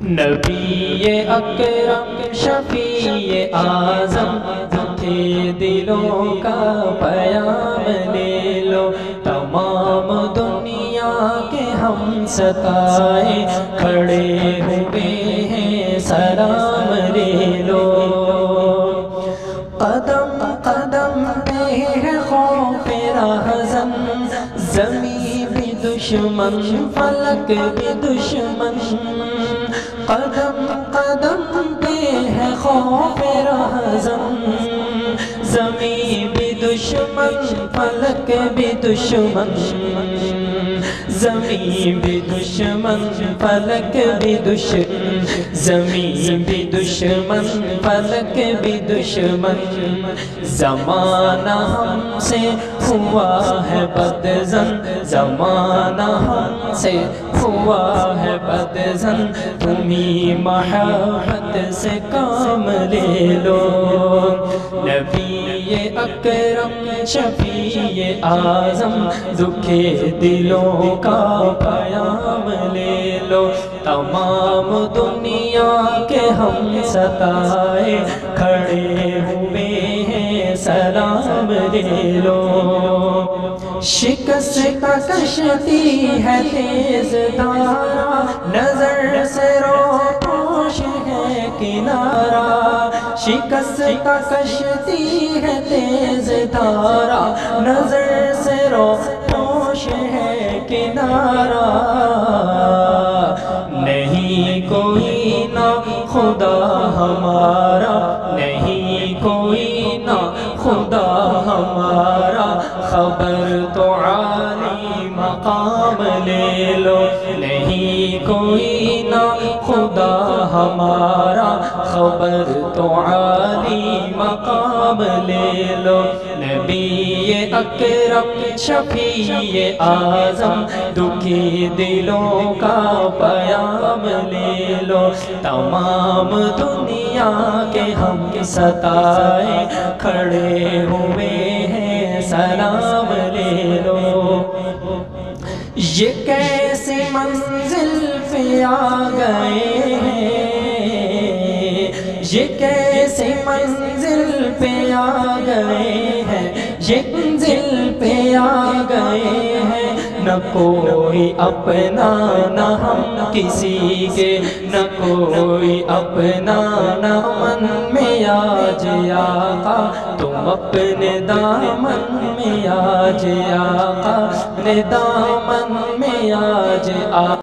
نبی اکرم شفیع اعظم دکھے دلوں کا پیام لے لو، تمام دنیا کے ہم ستائے کھڑے ہوئے ہیں سلام لے لو۔ قدم قدم پہ ہے خوف رہزن، زمین بھی دشمن فلک بھی دشمن، قدم قدم پہ ہے خوف رہزن، زمین بھی دشمن فلک بھی دشمن، زمین بھی دشمن فلک بھی دشمن، زمین بھی دشمن فلک بھی دشمن، زمانہ ہم سے ہوا ہے بدظن، زمانہ ہم سے ہوا ہے بدظن، تمہیں محبت سے کام لے لو۔ نبی اکرم شفیع اعظم دکھے دلوں کا پیام لے لو، تمام دنیا کے ہم ستائے کھڑے ہوئے ہیں سلام لے لو۔ شکست کا کشتی ہے تیز دھارا، نظر سے روپوش ہے کنارہ، شکست کا کشتی ہے تیز دھارا، نظر سے روپوش ہے کنارہ، نہیں کوئی نہ خدا ہمارا، نہیں کوئی نہ خدا ہمارا، خبر تو عالی مقام لے لو، نہیں کوئی نہ خدا ہمارا، خبر تو عالی مقام لے لو۔ نبی اکرم شفیع اعظم دکھی دلوں کا پیام لے لو، تمام دنیا کے ہم ستائے کھڑے ہوئے ہیں سلام لے لو۔ یہ کیسی منزل پہ آ گئے ہیں، یہ کیسی منزل پہ آ گئے ہیں، یہ منزل پہ آ گئے ہیں، نہ کوئی اپنا نہ ہم کسی کے، نہ کوئی اپنا نہ من میں آج آقا، تم اپنے دامن میں آج آقا، اپنے دامن میں آج آقا۔